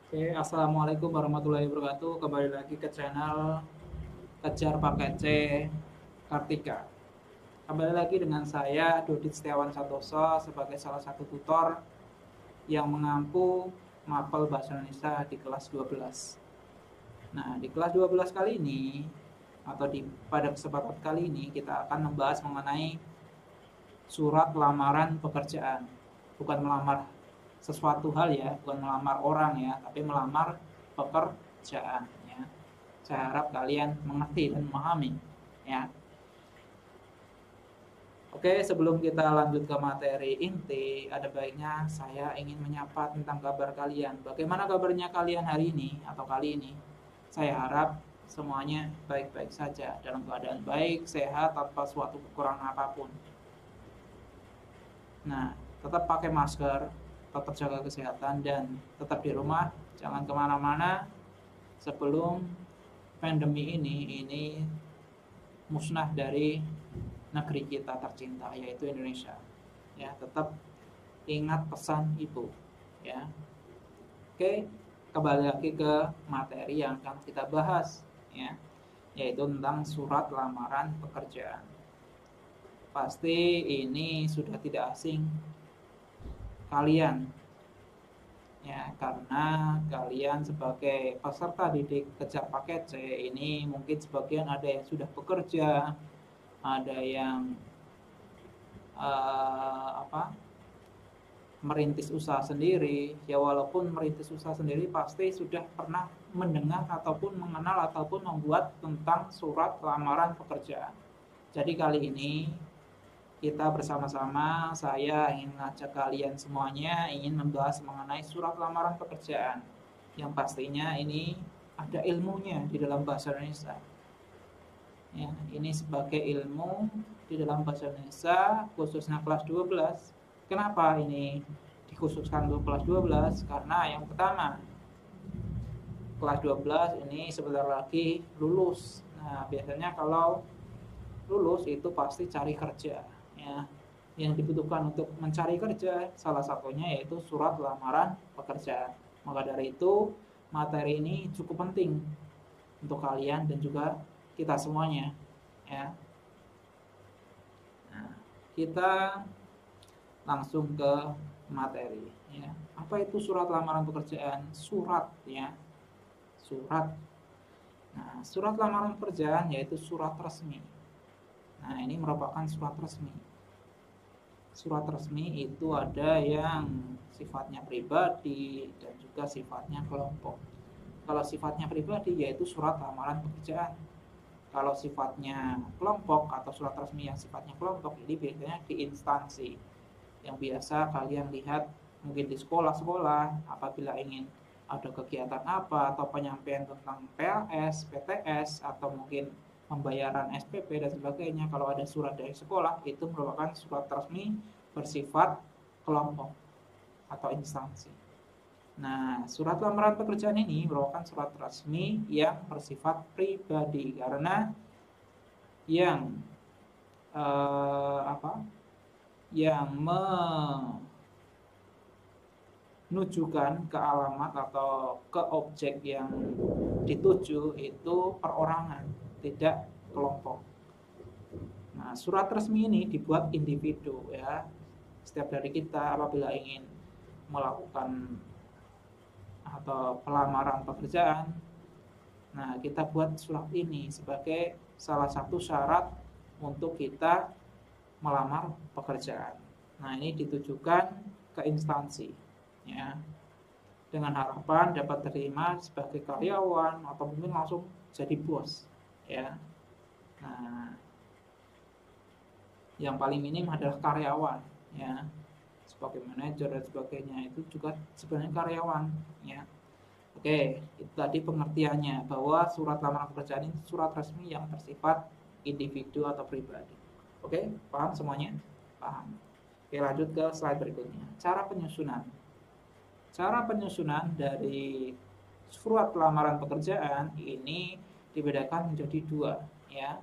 Oke, assalamualaikum warahmatullahi wabarakatuh. Kembali lagi ke channel Kejar Paket C Kartika. Kembali lagi dengan saya Dodit Setiawan Santoso sebagai salah satu tutor yang mengampu mapel bahasa Indonesia di kelas 12. Nah, di kelas 12 kali ini atau pada kesempatan kali ini kita akan membahas mengenai surat lamaran pekerjaan. Bukan melamar sesuatu hal ya, bukan melamar orang ya, tapi melamar pekerjaan ya. Saya harap kalian mengerti dan memahami ya. Oke, sebelum kita lanjut ke materi inti, ada baiknya saya ingin menyapa tentang kabar kalian. Bagaimana kabarnya kalian hari ini atau kali ini? Saya harap semuanya baik-baik saja, dalam keadaan baik, sehat, tanpa suatu kekurangan apapun. Nah, tetap pakai masker, tetap jaga kesehatan, dan tetap di rumah, jangan kemana-mana sebelum pandemi ini musnah dari negeri kita tercinta, yaitu Indonesia. Ya, tetap ingat pesan ibu. Ya, oke, kembali lagi ke materi yang akan kita bahas, ya, yaitu tentang surat lamaran pekerjaan. Pasti ini sudah tidak asing kalian, ya, karena kalian sebagai peserta didik Kejar Paket C ini mungkin sebagian ada yang sudah bekerja, ada yang merintis usaha sendiri. Ya, walaupun merintis usaha sendiri pasti sudah pernah mendengar ataupun mengenal ataupun membuat tentang surat lamaran pekerjaan. Jadi kali ini kita bersama-sama, saya ingin mengajak kalian semuanya ingin membahas mengenai surat lamaran pekerjaan, yang pastinya ini ada ilmunya di dalam bahasa Indonesia. Ya, ini sebagai ilmu di dalam bahasa Indonesia khususnya kelas 12. Kenapa ini dikhususkan untuk kelas 12? Karena yang pertama, kelas 12 ini sebentar lagi lulus. Nah, biasanya kalau lulus itu pasti cari kerja, ya. Yang dibutuhkan untuk mencari kerja salah satunya yaitu surat lamaran pekerjaan. Maka dari itu materi ini cukup penting untuk kalian dan juga kita semuanya, ya. Nah, kita langsung ke materi, ya. Apa itu surat lamaran pekerjaan? Surat, ya. Surat. Nah, surat lamaran pekerjaan yaitu surat resmi. Nah, ini merupakan surat resmi. Surat resmi itu ada yang sifatnya pribadi dan juga sifatnya kelompok. Kalau sifatnya pribadi yaitu surat lamaran pekerjaan. Kalau sifatnya kelompok atau surat resmi yang sifatnya kelompok ini biasanya di instansi yang biasa kalian lihat mungkin di sekolah-sekolah apabila ingin ada kegiatan apa atau penyampaian tentang PLS, PTS atau mungkin pembayaran SPP dan sebagainya. Kalau ada surat dari sekolah itu merupakan surat resmi bersifat kelompok atau instansi. Nah, surat lamaran pekerjaan ini merupakan surat resmi yang bersifat pribadi karena yang yang menunjukkan ke alamat atau ke objek yang dituju itu perorangan, tidak kelompok. Nah, surat resmi ini dibuat individu, ya. Setiap dari kita apabila ingin melakukan atau pelamaran pekerjaan, nah kita buat surat ini sebagai salah satu syarat untuk kita melamar pekerjaan. Nah, ini ditujukan ke instansi, ya, dengan harapan dapat terima sebagai karyawan atau mungkin langsung jadi bos, ya. Nah, yang paling minim adalah karyawan, ya, sebagai manajer dan sebagainya itu juga sebenarnya karyawan, ya. Oke, itu tadi pengertiannya bahwa surat lamaran pekerjaan ini surat resmi yang bersifat individu atau pribadi. Oke, paham semuanya? Paham. Oke, lanjut ke slide berikutnya. Cara penyusunan. Cara penyusunan dari surat lamaran pekerjaan ini dibedakan menjadi dua, ya.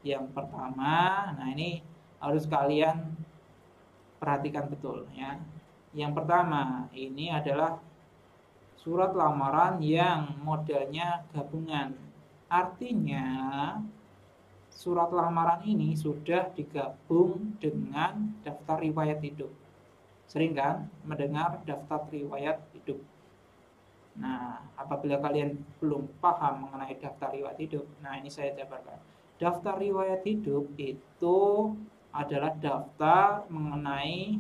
Yang pertama, nah ini harus kalian perhatikan betul, ya. Yang pertama ini adalah surat lamaran yang modelnya gabungan. Artinya surat lamaran ini sudah digabung dengan daftar riwayat hidup. Sering kan mendengar daftar riwayat hidup? Nah, apabila kalian belum paham mengenai daftar riwayat hidup, nah ini saya jabarkan. Daftar riwayat hidup itu adalah daftar mengenai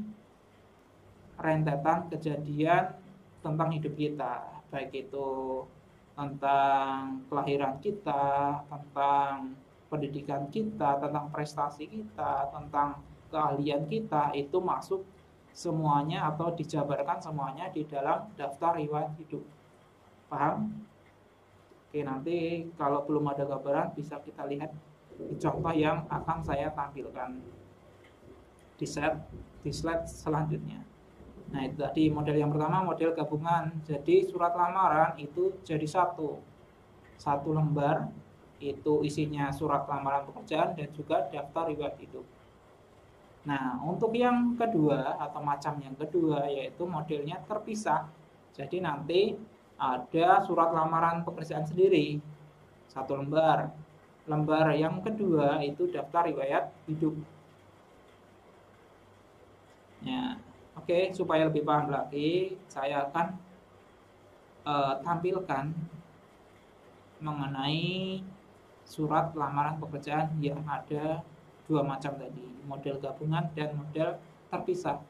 rentetan kejadian tentang hidup kita, baik itu tentang kelahiran kita, tentang pendidikan kita, tentang prestasi kita, tentang keahlian kita, itu masuk semuanya atau dijabarkan semuanya di dalam daftar riwayat hidup. Paham? Oke, nanti kalau belum ada gambaran bisa kita lihat di contoh yang akan saya tampilkan di slide selanjutnya. Nah, itu tadi model yang pertama, model gabungan. Jadi surat lamaran itu jadi satu lembar, itu isinya surat lamaran pekerjaan dan juga daftar riwayat hidup. Nah, untuk yang kedua atau macam yang kedua yaitu modelnya terpisah. Jadi nanti ada surat lamaran pekerjaan sendiri, satu lembar. Lembar yang kedua itu daftar riwayat hidup. Ya, oke, supaya lebih paham lagi, saya akan tampilkan mengenai surat lamaran pekerjaan yang ada dua macam tadi, model gabungan dan model terpisah.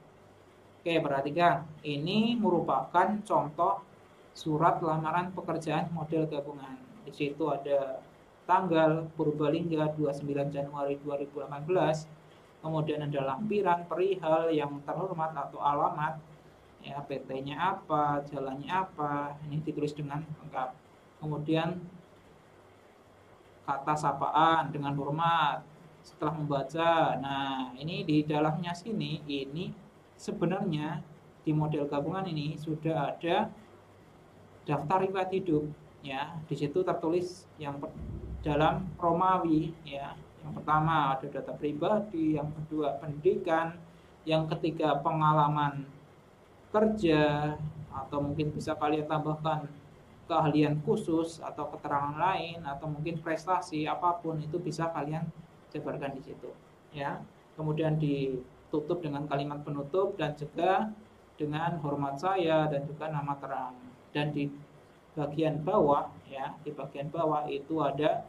Oke, perhatikan, ini merupakan contoh surat lamaran pekerjaan model gabungan. Di situ ada tanggal Purbalingga 29 Januari 2018. Kemudian ada lampiran perihal yang terhormat atau alamat, ya, PT-nya apa, jalannya apa, ini ditulis dengan lengkap. Kemudian kata sapaan dengan hormat setelah membaca. Nah, ini di dalamnya sini, ini sebenarnya di model gabungan ini sudah ada daftar riwayat hidup, ya. Di situ tertulis yang dalam Romawi, ya. Yang pertama ada data pribadi, yang kedua pendidikan, yang ketiga pengalaman kerja, atau mungkin bisa kalian tambahkan keahlian khusus atau keterangan lain, atau mungkin prestasi apapun itu bisa kalian jabarkan di situ, ya. Kemudian ditutup dengan kalimat penutup dan juga dengan hormat saya dan juga nama terang. Dan di bagian bawah, ya, di bagian bawah itu ada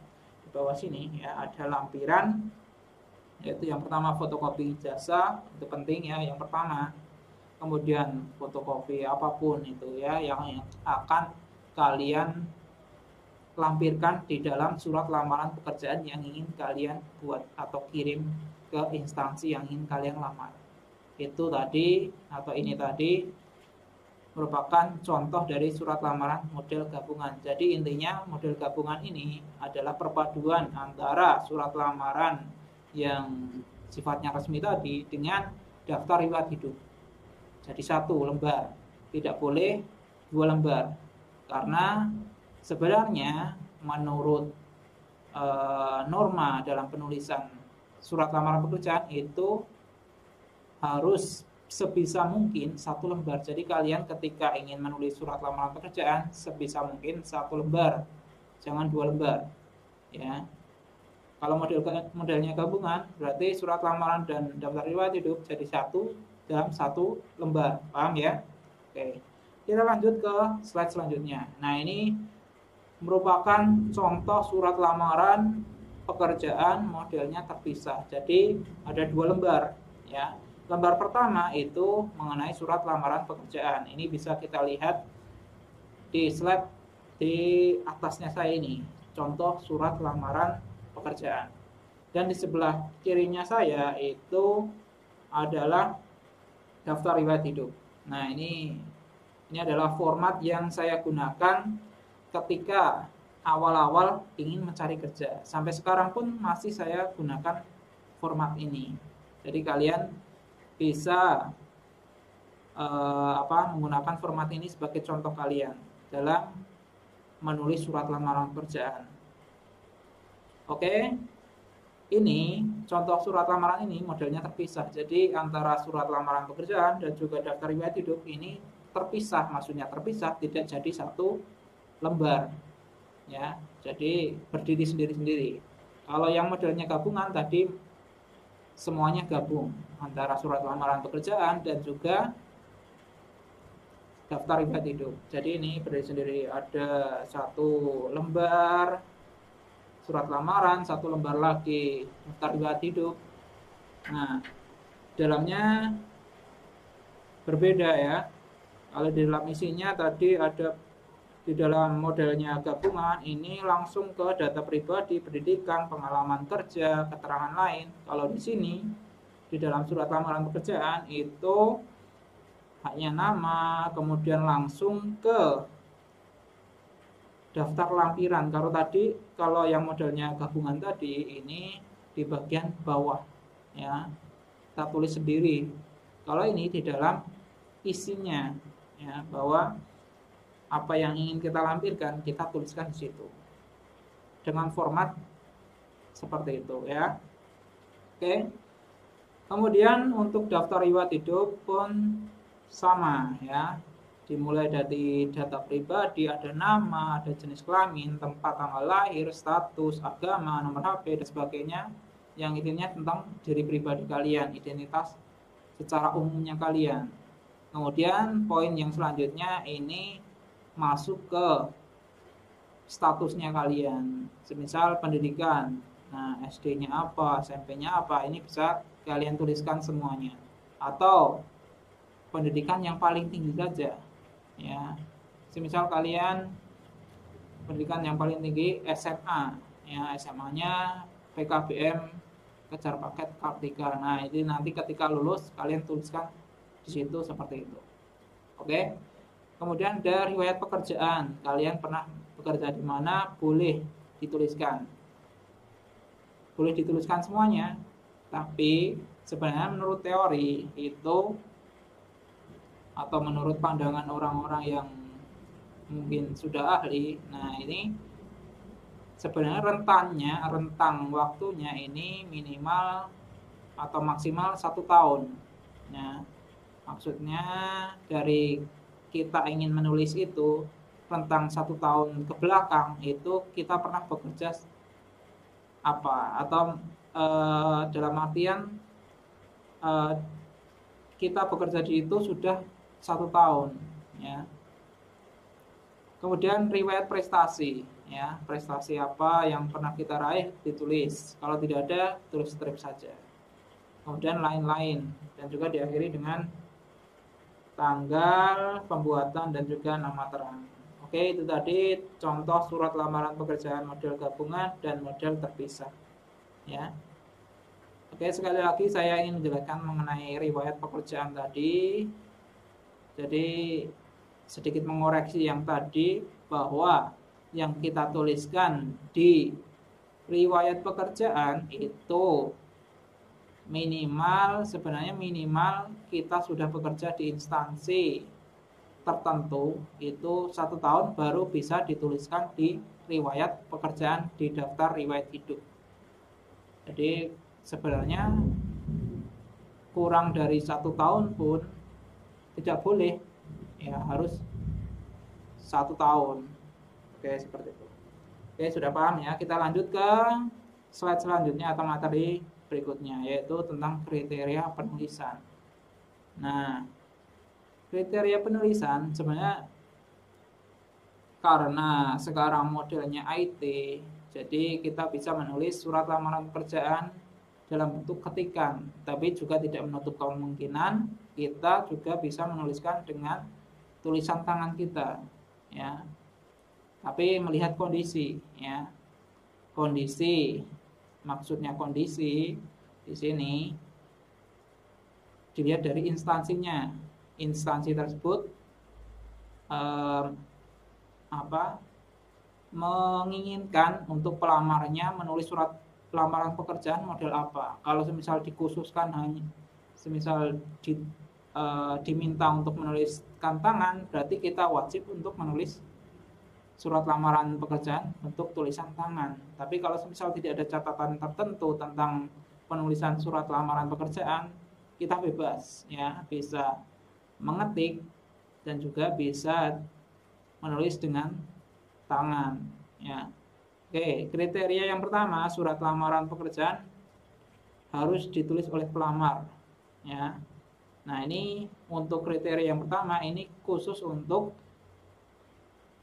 di bawah sini, ya, ada lampiran, yaitu yang pertama fotokopi ijazah, itu penting, ya, yang pertama. Kemudian fotokopi apapun itu, ya, yang akan kalian lampirkan di dalam surat lamaran pekerjaan yang ingin kalian buat atau kirim ke instansi yang ingin kalian lamar. Itu tadi atau ini tadi merupakan contoh dari surat lamaran model gabungan. Jadi intinya model gabungan ini adalah perpaduan antara surat lamaran yang sifatnya resmi tadi dengan daftar riwayat hidup. Jadi satu lembar, tidak boleh dua lembar. Karena sebenarnya menurut norma dalam penulisan surat lamaran pekerjaan itu harus sebisa mungkin satu lembar. Jadi kalian ketika ingin menulis surat lamaran pekerjaan sebisa mungkin satu lembar, jangan dua lembar, ya. Kalau modelnya gabungan berarti surat lamaran dan daftar riwayat hidup jadi satu dalam satu lembar, paham ya? Oke, kita lanjut ke slide selanjutnya. Nah, ini merupakan contoh surat lamaran pekerjaan modelnya terpisah. Jadi ada dua lembar, ya. Lembar pertama itu mengenai surat lamaran pekerjaan. Ini bisa kita lihat di slide di atasnya saya ini, contoh surat lamaran pekerjaan. Dan di sebelah kirinya saya itu adalah daftar riwayat hidup. Nah, ini adalah format yang saya gunakan ketika awal-awal ingin mencari kerja. Sampai sekarang pun masih saya gunakan format ini. Jadi kalian bisa menggunakan format ini sebagai contoh kalian dalam menulis surat lamaran pekerjaan. Oke, ini contoh surat lamaran ini modelnya terpisah. Jadi antara surat lamaran pekerjaan dan juga daftar riwayat hidup ini terpisah, maksudnya terpisah tidak jadi satu lembar ya, jadi berdiri sendiri-sendiri. Kalau yang modelnya gabungan tadi semuanya gabung antara surat lamaran pekerjaan dan juga daftar riwayat hidup. Jadi ini berdiri sendiri, ada satu lembar surat lamaran, satu lembar lagi daftar riwayat hidup. Nah, dalamnya berbeda ya. Kalau di dalam isinya tadi ada, di dalam modelnya gabungan ini langsung ke data pribadi, pendidikan, pengalaman kerja, keterangan lain. Kalau di sini di dalam surat lamaran pekerjaan itu hanya nama, kemudian langsung ke daftar lampiran. Kalau yang modelnya gabungan tadi ini di bagian bawah ya, kita tulis sendiri. Kalau ini di dalam isinya ya, bahwa apa yang ingin kita lampirkan kita tuliskan di situ dengan format seperti itu ya. Oke. Kemudian untuk daftar riwayat hidup pun sama ya. Dimulai dari data pribadi, ada nama, ada jenis kelamin, tempat tanggal lahir, status, agama, nomor HP dan sebagainya, yang intinya tentang diri pribadi kalian, identitas secara umumnya kalian. Kemudian poin yang selanjutnya ini masuk ke statusnya kalian. Semisal pendidikan, nah SD-nya apa, SMP-nya apa, ini bisa kalian tuliskan semuanya. Atau pendidikan yang paling tinggi saja ya. Semisal kalian pendidikan yang paling tinggi SMA ya, SMA-nya PKBM kejar paket Kartika. Nah, ini nanti ketika lulus kalian tuliskan di situ seperti itu. Oke. Kemudian dari riwayat pekerjaan, kalian pernah bekerja di mana, boleh dituliskan. Boleh dituliskan semuanya. Tapi sebenarnya menurut teori itu, atau menurut pandangan orang-orang yang mungkin sudah ahli, nah ini sebenarnya rentang waktunya ini minimal atau maksimal 1 tahun. Nah, maksudnya dari kita ingin menulis itu rentang 1 tahun ke belakang itu kita pernah bekerja apa, atau dalam artian kita bekerja di itu sudah 1 tahun ya. Kemudian riwayat prestasi ya, prestasi apa yang pernah kita raih ditulis. Kalau tidak ada, tulis strip saja. Kemudian lain-lain, dan juga diakhiri dengan tanggal pembuatan dan juga nama terang. Oke, itu tadi contoh surat lamaran pekerjaan model gabungan dan model terpisah ya. Oke, sekali lagi saya ingin menjelaskan mengenai riwayat pekerjaan tadi. Jadi sedikit mengoreksi yang tadi, bahwa yang kita tuliskan di riwayat pekerjaan itu sebenarnya minimal kita sudah bekerja di instansi tertentu itu 1 tahun baru bisa dituliskan di riwayat pekerjaan di daftar riwayat hidup. Jadi sebenarnya kurang dari 1 tahun pun tidak boleh ya, harus 1 tahun. Oke, seperti itu. Oke, sudah paham ya. Kita lanjut ke slide selanjutnya atau materi berikutnya, yaitu tentang kriteria penulisan. Nah, kriteria penulisan sebenarnya karena sekarang modelnya IT, jadi kita bisa menulis surat lamaran pekerjaan dalam bentuk ketikan, tapi juga tidak menutup kemungkinan kita juga bisa menuliskan dengan tulisan tangan kita ya. Tapi melihat kondisi ya. Kondisi, maksudnya kondisi di sini dilihat dari instansinya. Instansi tersebut menginginkan untuk pelamarnya menulis surat lamaran pekerjaan model apa. Kalau semisal dikhususkan hanya diminta untuk menuliskan tangan, berarti kita wajib untuk menulis surat lamaran pekerjaan bentuk tulisan tangan. Tapi kalau semisal tidak ada catatan tertentu tentang penulisan surat lamaran pekerjaan, kita bebas ya, bisa mengetik dan juga bisa menulis dengan tangan, ya. Oke, kriteria yang pertama, surat lamaran pekerjaan harus ditulis oleh pelamar, ya. Nah, ini untuk kriteria yang pertama, ini khusus untuk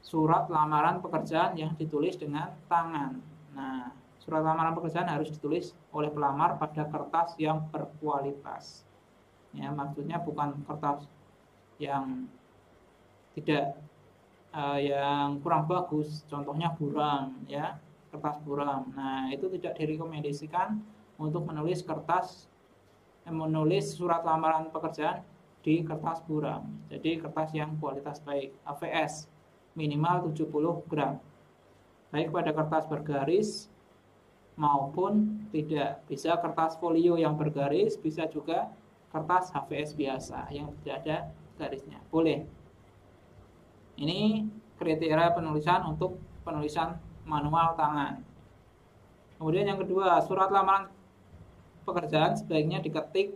surat lamaran pekerjaan yang ditulis dengan tangan. Nah, surat lamaran pekerjaan harus ditulis oleh pelamar pada kertas yang berkualitas. Ya, maksudnya bukan kertas yang tidak yang kurang bagus, contohnya buram, ya, kertas buram. Nah, itu tidak direkomendasikan untuk menulis surat lamaran pekerjaan di kertas buram. Jadi kertas yang kualitas baik, AVS minimal 70 gram. Baik pada kertas bergaris maupun tidak. Bisa kertas folio yang bergaris, bisa juga kertas HVS biasa yang tidak ada garisnya. Boleh. Ini kriteria penulisan untuk penulisan manual tangan. Kemudian yang kedua, surat lamaran pekerjaan sebaiknya diketik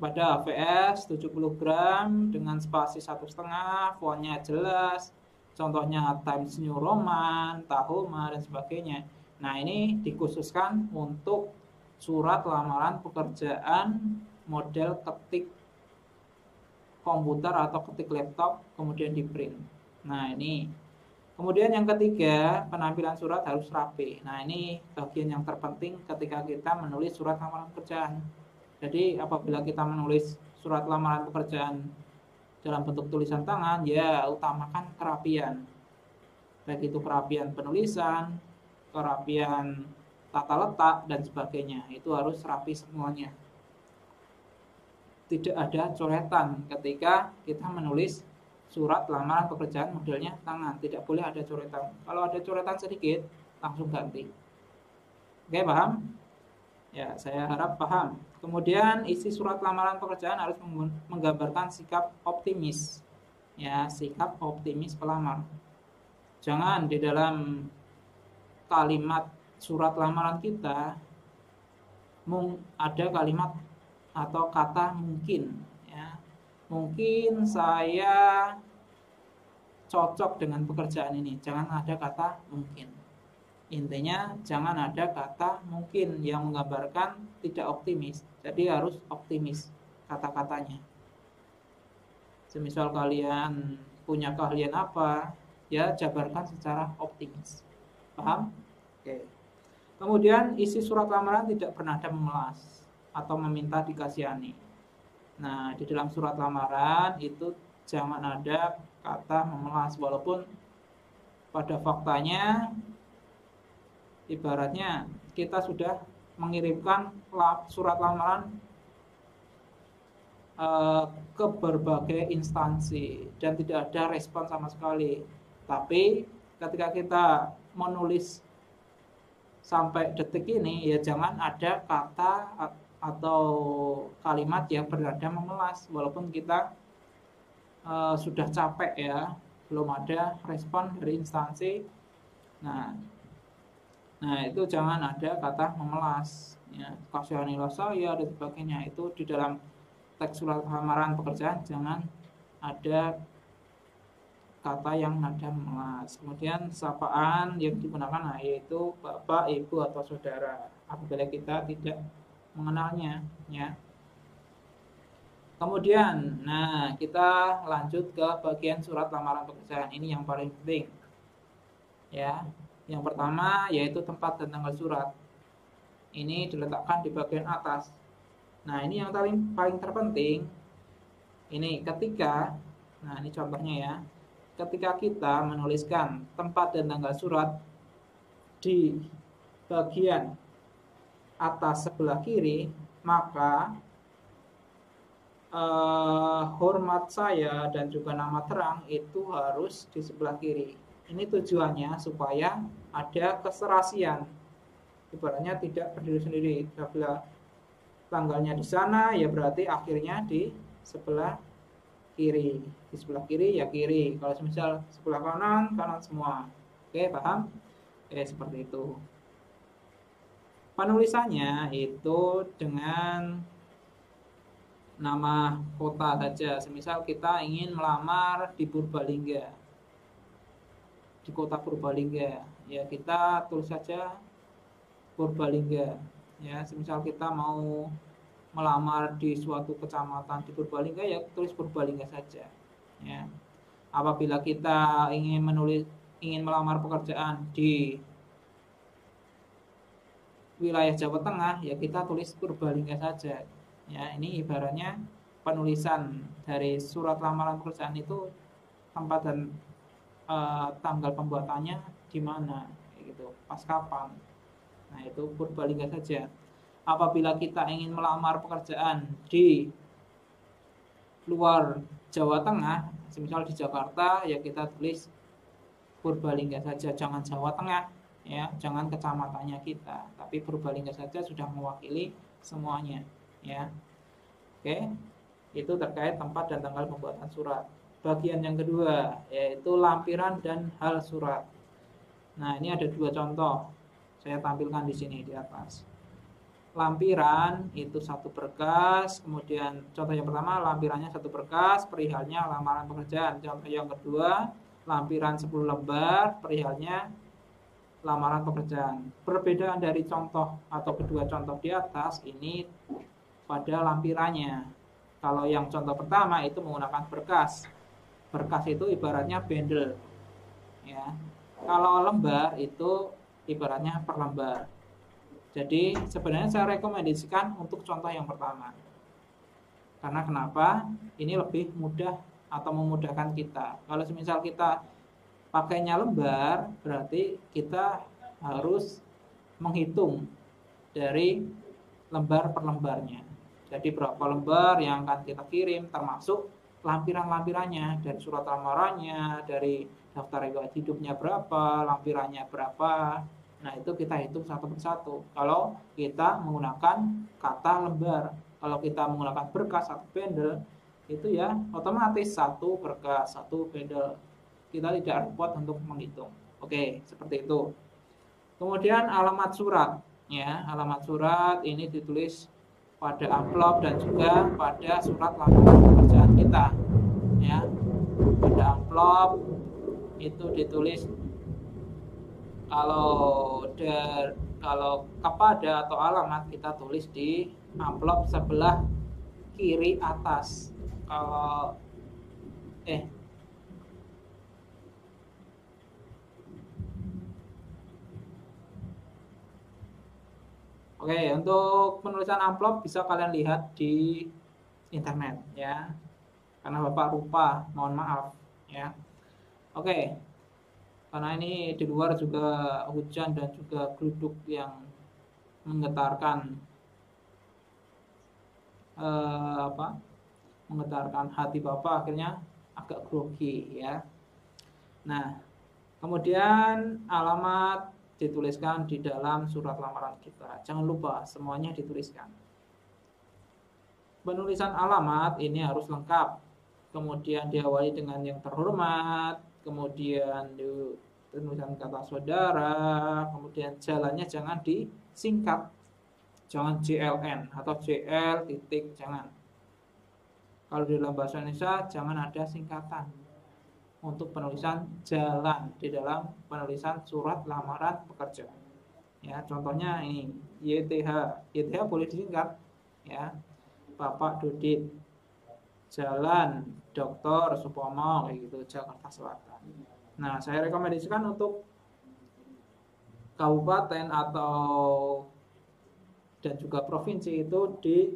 pada HVS 70 gram dengan spasi 1,5, fontnya jelas, contohnya Times New Roman, Tahoma, dan sebagainya. Nah, ini dikhususkan untuk surat lamaran pekerjaan model ketik komputer atau ketik laptop kemudian di print. Nah, ini. Kemudian yang ketiga, penampilan surat harus rapi. Nah, ini bagian yang terpenting ketika kita menulis surat lamaran pekerjaan. Jadi, apabila kita menulis surat lamaran pekerjaan dalam bentuk tulisan tangan, ya utamakan kerapian. Baik itu kerapian penulisan, kerapian tata letak, dan sebagainya. Itu harus rapi semuanya. Tidak ada coretan ketika kita menulis surat lamaran pekerjaan modelnya tangan, tidak boleh ada coretan. Kalau ada coretan sedikit, langsung ganti. Oke, paham? Ya, saya harap paham. Kemudian isi surat lamaran pekerjaan harus menggambarkan sikap optimis. Ya, sikap optimis pelamar. Jangan di dalam kalimat surat lamaran kita ada kalimat atau kata mungkin, ya. Mungkin saya cocok dengan pekerjaan ini. Jangan ada kata mungkin. Intinya jangan ada kata mungkin yang menggambarkan tidak optimis. Jadi harus optimis kata-katanya. Semisal kalian punya keahlian apa, ya jabarkan secara optimis. Paham? Oke. Kemudian isi surat lamaran tidak bernada memelas atau meminta dikasihani. Nah, di dalam surat lamaran itu jangan ada kata memelas, walaupun pada faktanya ibaratnya kita sudah mengirimkan surat lamaran ke berbagai instansi dan tidak ada respon sama sekali. Tapi ketika kita menulis sampai detik ini, ya jangan ada kata atau kalimat yang bernada memelas, walaupun kita sudah capek, ya, belum ada respon dari instansi. Nah itu jangan ada kata memelas, ya, kasihanilah saya dan sebagainya. Itu di dalam teks surat lamaran pekerjaan jangan ada kata yang nada memelas. Kemudian sapaan yang digunakan yaitu bapak, ibu, atau saudara apabila kita tidak mengenalnya, ya. Kemudian, kita lanjut ke bagian surat lamaran pekerjaan. Ini yang paling penting, ya. Yang pertama yaitu tempat dan tanggal surat. Ini diletakkan di bagian atas. Nah, ini yang paling terpenting. Ini ketika, ini contohnya, ya. Ketika kita menuliskan tempat dan tanggal surat di bagian atas sebelah kiri, maka hormat saya dan juga nama terang itu harus di sebelah kiri. Ini tujuannya supaya ada keserasian. Ibaratnya tidak berdiri sendiri. Apabila tanggalnya di sana, ya berarti akhirnya di sebelah kiri. Di sebelah kiri ya kiri. Kalau misal sebelah kanan, kanan semua. Oke, paham? Oke, seperti itu. Penulisannya itu dengan nama kota saja. Semisal kita ingin melamar di Purbalingga, di kota Purbalingga, ya kita tulis saja Purbalingga. Ya, semisal kita mau melamar di suatu kecamatan di Purbalingga, ya tulis Purbalingga saja. Ya. Apabila kita ingin melamar pekerjaan di wilayah Jawa Tengah, ya kita tulis Purbalingga saja. Ya, ini ibaratnya penulisan dari surat lamaran pekerjaan itu tempat dan tanggal pembuatannya di mana, gitu, pas kapan. Nah, itu Purbalingga saja. Apabila kita ingin melamar pekerjaan di luar Jawa Tengah, misal di Jakarta, ya kita tulis Purbalingga saja, jangan Jawa Tengah, ya, jangan kecamatannya kita, tapi Purbalingga saja sudah mewakili semuanya, ya. Oke, itu terkait tempat dan tanggal pembuatan surat. Bagian yang kedua yaitu lampiran dan hal surat. Nah, ini ada dua contoh. Saya tampilkan di sini di atas. Lampiran itu satu berkas, kemudian contoh yang pertama lampirannya satu berkas, perihalnya lamaran pekerjaan. Contoh yang kedua, lampiran 10 lembar, perihalnya lamaran pekerjaan. Perbedaan dari contoh atau kedua contoh di atas ini pada lampirannya. Kalau yang contoh pertama itu menggunakan berkas. Berkas itu ibaratnya bundle. Ya. Kalau lembar itu ibaratnya per lembar. Jadi sebenarnya saya rekomendasikan untuk contoh yang pertama. Karena kenapa? Ini lebih mudah atau memudahkan kita. Kalau misal kita pakainya lembar, berarti kita harus menghitung dari lembar per lembarnya. Jadi berapa lembar yang akan kita kirim, termasuk lampiran-lampirannya, dari surat lamarannya, dari daftar riwayat hidupnya berapa, lampirannya berapa. Nah, itu kita hitung satu persatu. Kalau kita menggunakan kata lembar, kalau kita menggunakan berkas atau bundle, itu ya otomatis satu berkas, satu bundle. Kita tidak repot untuk menghitung. Oke, seperti itu. Kemudian alamat surat, ya, alamat surat ini ditulis pada amplop dan juga pada surat lamaran pekerjaan kita, ya. Pada amplop itu ditulis kalau kepada atau alamat kita tulis di amplop sebelah kiri atas. Kalau Oke, untuk penulisan amplop bisa kalian lihat di internet, ya. Karena Bapak lupa, mohon maaf, ya. Oke. Karena ini di luar juga hujan dan juga geluduk yang menggetarkan menggetarkan hati Bapak, akhirnya agak grogi, ya. Nah, kemudian alamat dituliskan di dalam surat lamaran kita. Jangan lupa semuanya dituliskan. Penulisan alamat ini harus lengkap. Kemudian diawali dengan yang terhormat, kemudian tulisan kata saudara, kemudian jalannya jangan disingkat. Jangan JLN atau JL titik, jangan. Kalau di dalam bahasa Indonesia jangan ada singkatan untuk penulisan jalan di dalam penulisan surat lamaran pekerjaan. Ya, contohnya ini YTH boleh disingkat, ya. Bapak Dudit, Jalan Dr. Supomo, kayak gitu, Jakarta Selatan. Nah, saya rekomendasikan untuk kabupaten atau dan juga provinsi itu di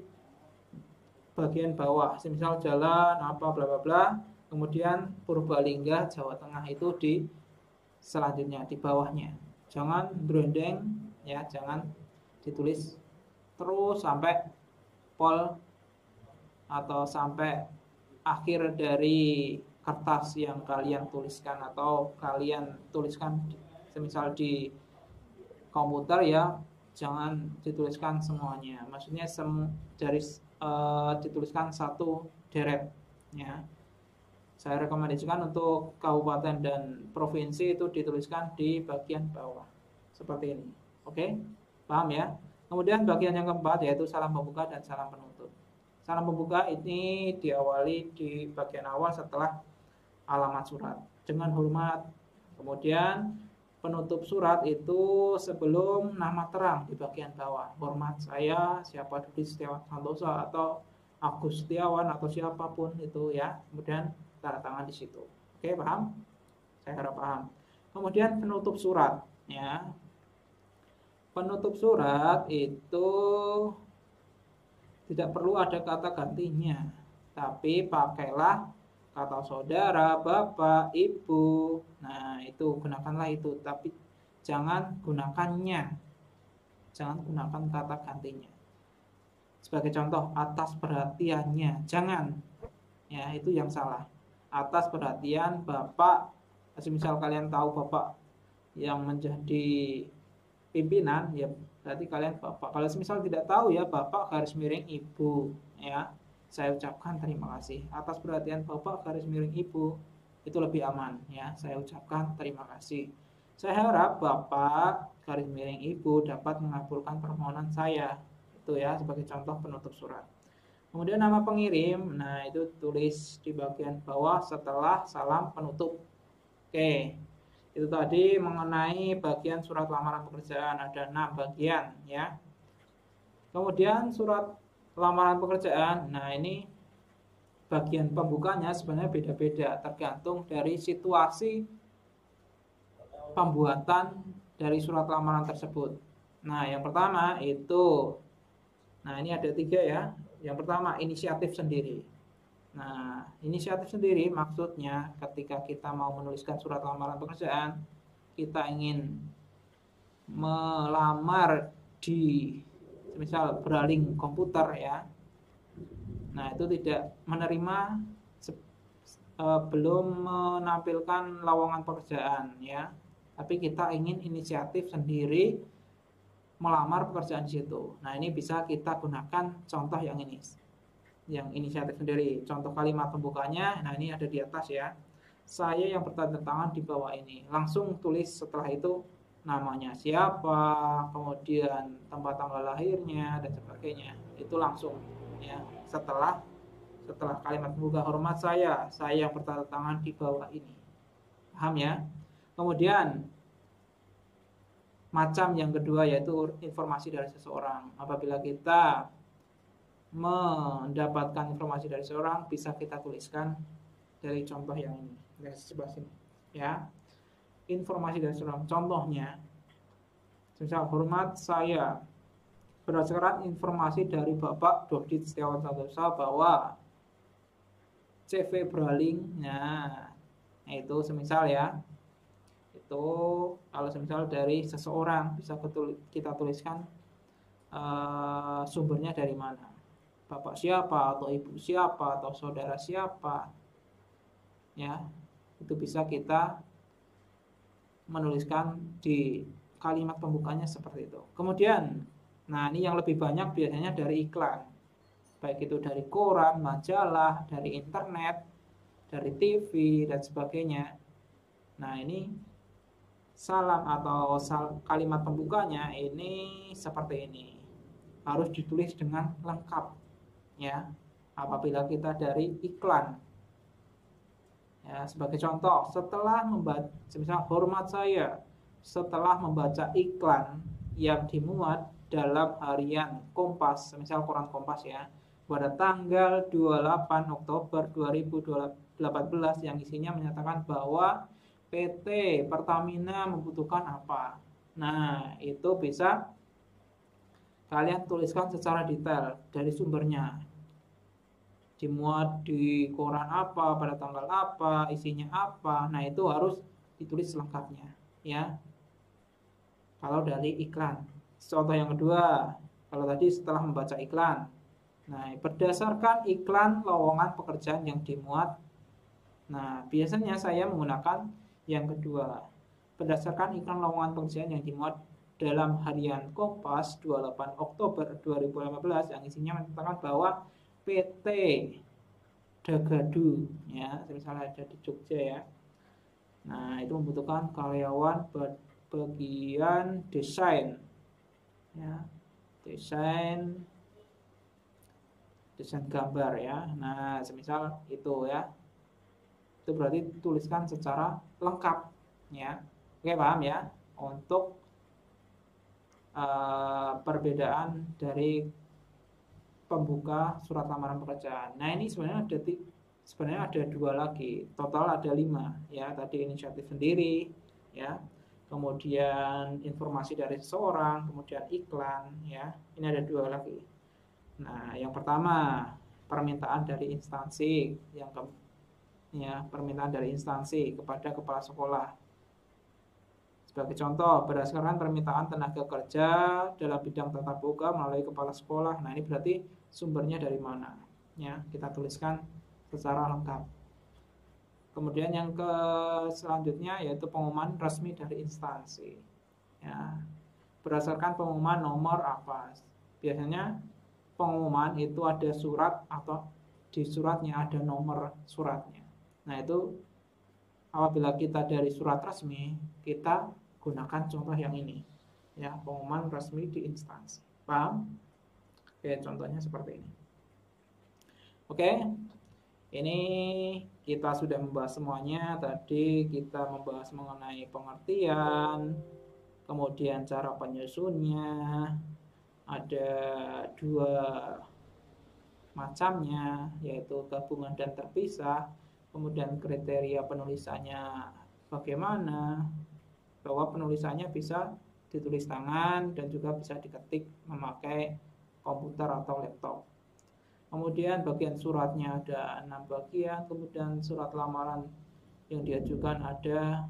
bagian bawah, misal jalan apa bla bla bla. Kemudian Purbalingga Jawa Tengah itu di selanjutnya di bawahnya. Jangan branding, ya, jangan ditulis terus sampai pol atau sampai akhir dari kertas yang kalian tuliskan atau kalian tuliskan semisal di komputer, ya, jangan dituliskan semuanya. Maksudnya dituliskan satu deret, ya. Saya rekomendasikan untuk kabupaten dan provinsi itu dituliskan di bagian bawah. Seperti ini. Oke? Paham, ya? Kemudian bagian yang keempat yaitu salam pembuka dan salam penutup. Salam pembuka ini diawali di bagian awal setelah alamat surat dengan hormat. Kemudian penutup surat itu sebelum nama terang di bagian bawah. Hormat saya siapa Dudi Setiawan Santoso atau Agus Setiawan atau siapapun itu ya. Kemudian tanda tangan di situ. Oke, paham? Saya harap paham. Kemudian penutup surat ya. Penutup surat itu tidak perlu ada kata gantinya, tapi pakailah kata saudara, bapak, ibu. Nah, itu gunakanlah itu, tapi jangan gunakannya. Jangan gunakan kata gantinya. Sebagai contoh, atas perhatiannya, jangan. Ya, itu yang salah. Atas perhatian bapak, misal kalian tahu bapak yang menjadi pimpinan, ya berarti kalian bapak. Kalau misal tidak tahu ya bapak garis miring ibu, ya saya ucapkan terima kasih atas perhatian bapak garis miring ibu, itu lebih aman ya. Saya ucapkan terima kasih. Saya harap bapak garis miring ibu dapat mengabulkan permohonan saya. Itu ya sebagai contoh penutup surat. Kemudian nama pengirim, nah itu tulis di bagian bawah setelah salam penutup. Oke. Itu tadi mengenai bagian surat lamaran pekerjaan, ada 6 bagian ya. Kemudian surat lamaran pekerjaan, nah ini bagian pembukanya sebenarnya beda-beda tergantung dari situasi pembuatan dari surat lamaran tersebut. Nah yang pertama itu, nah ini ada 3 ya. Yang pertama inisiatif sendiri. Nah, inisiatif sendiri maksudnya ketika kita mau menuliskan surat lamaran pekerjaan, kita ingin melamar di misal beralih komputer ya. Nah, itu tidak menerima belum menampilkan lowongan pekerjaan ya. Tapi kita ingin inisiatif sendiri melamar pekerjaan di situ. Nah, ini bisa kita gunakan contoh yang ini. Yang inisiatif sendiri. Contoh kalimat pembukanya, nah ini ada di atas ya. Saya yang bertanda tangan di bawah ini. Langsung tulis setelah itu namanya siapa, kemudian tempat tanggal lahirnya dan sebagainya. Itu langsung ya. Setelah kalimat pembuka, hormat saya yang bertanda tangan di bawah ini. Paham ya? Kemudian macam yang kedua yaitu informasi dari seseorang. Apabila kita mendapatkan informasi dari seorang, bisa kita tuliskan dari contoh yang ini, dari sebelah sini ya. Informasi dari seorang, contohnya misal hormat saya berdasarkan informasi dari Bapak Dodi Setiawan Santoso bahwa CV Braling, nah itu semisal ya, itu kalau semisal dari seseorang bisa kita tuliskan sumbernya dari mana, bapak siapa atau ibu siapa atau saudara siapa ya, itu bisa kita menuliskan di kalimat pembukanya seperti itu. Kemudian nah ini yang lebih banyak biasanya dari iklan, baik itu dari koran, majalah, dari internet, dari TV dan sebagainya. Nah ini salam atau kalimat pembukanya ini seperti ini, harus ditulis dengan lengkap ya, apabila kita dari iklan ya. Sebagai contoh, setelah membaca, misalnya hormat saya setelah membaca iklan yang dimuat dalam harian Kompas, misal koran Kompas ya, pada tanggal 28 Oktober 2018 yang isinya menyatakan bahwa PT Pertamina membutuhkan apa. Nah itu bisa kalian tuliskan secara detail dari sumbernya, dimuat di koran apa, pada tanggal apa, isinya apa. Nah itu harus ditulis selengkapnya ya, kalau dari iklan. Contoh yang kedua, kalau tadi setelah membaca iklan, nah berdasarkan iklan lowongan pekerjaan yang dimuat, nah biasanya saya menggunakan yang kedua, berdasarkan iklan lowongan pekerjaan yang dimuat dalam harian Kompas 28 Oktober 2015 yang isinya menyatakan bahwa PT Dagadu ya, misalnya ada di Jogja ya. Nah, itu membutuhkan karyawan bagian desain ya. desain gambar ya. Nah, semisal itu ya. Itu berarti tuliskan secara lengkap ya. Oke, paham ya? Untuk perbedaan dari pembuka surat lamaran pekerjaan. Nah, ini sebenarnya ada dua lagi. Total ada 5 ya. Tadi inisiatif sendiri ya. Kemudian informasi dari seseorang, kemudian iklan ya. Ini ada 2 lagi. Nah, yang pertama permintaan dari instansi, permintaan dari instansi kepada kepala sekolah. Sebagai contoh, berdasarkan permintaan tenaga kerja dalam bidang tata boga melalui kepala sekolah. Nah, ini berarti sumbernya dari mana? Ya, kita tuliskan secara lengkap. Kemudian yang selanjutnya yaitu pengumuman resmi dari instansi. Ya, berdasarkan pengumuman nomor apa? Biasanya pengumuman itu ada surat atau di suratnya ada nomor suratnya. Nah, itu apabila kita dari surat resmi, kita gunakan contoh yang ini. Ya, pengumuman resmi di instansi. Paham? Oke, contohnya seperti ini. Oke. Ini kita sudah membahas semuanya. Tadi kita membahas mengenai pengertian, kemudian cara penyusunnya, ada 2 macamnya, yaitu gabungan dan terpisah. Kemudian kriteria penulisannya bagaimana, bahwa penulisannya bisa ditulis tangan dan juga bisa diketik memakai komputer atau laptop. Kemudian bagian suratnya ada 6 bagian, kemudian surat lamaran yang diajukan ada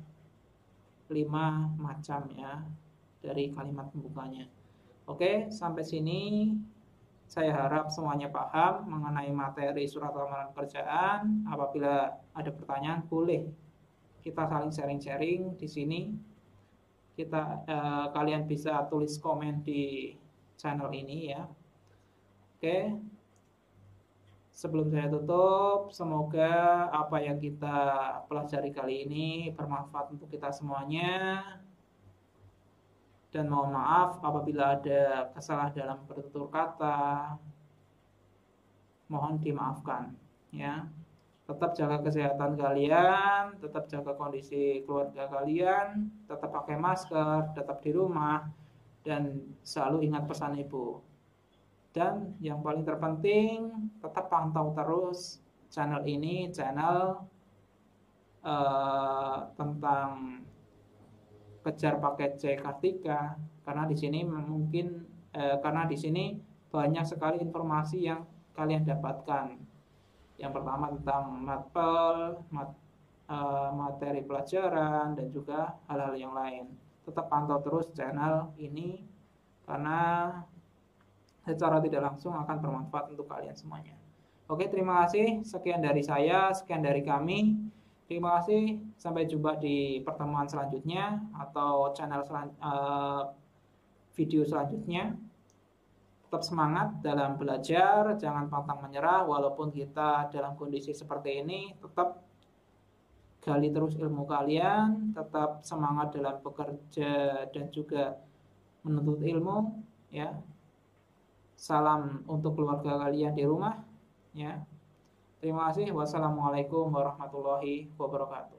5 macam ya dari kalimat pembukanya. Oke, sampai sini saya harap semuanya paham mengenai materi surat lamaran pekerjaan. Apabila ada pertanyaan, boleh kita saling sharing-sharing di sini. Kalian bisa tulis komen di channel ini ya. Oke. Sebelum saya tutup, semoga apa yang kita pelajari kali ini bermanfaat untuk kita semuanya. Dan mohon maaf apabila ada kesalahan dalam bertutur kata, mohon dimaafkan ya. Tetap jaga kesehatan kalian, tetap jaga kondisi keluarga kalian, tetap pakai masker, tetap di rumah, dan selalu ingat pesan ibu. Dan yang paling terpenting, tetap pantau terus channel ini, channel tentang kejar paket C Kartika, karena di sini banyak sekali informasi yang kalian dapatkan. Yang pertama tentang materi pelajaran dan juga hal-hal yang lain. Tetap pantau terus channel ini karena secara tidak langsung akan bermanfaat untuk kalian semuanya. Oke, terima kasih. Sekian dari saya, sekian dari kami. Terima kasih, sampai jumpa di pertemuan selanjutnya atau channel video selanjutnya. Tetap semangat dalam belajar, jangan pantang menyerah walaupun kita dalam kondisi seperti ini. Tetap gali terus ilmu kalian, tetap semangat dalam bekerja dan juga menuntut ilmu ya. Salam untuk keluarga kalian di rumah ya. Terima kasih. Wassalamualaikum warahmatullahi wabarakatuh.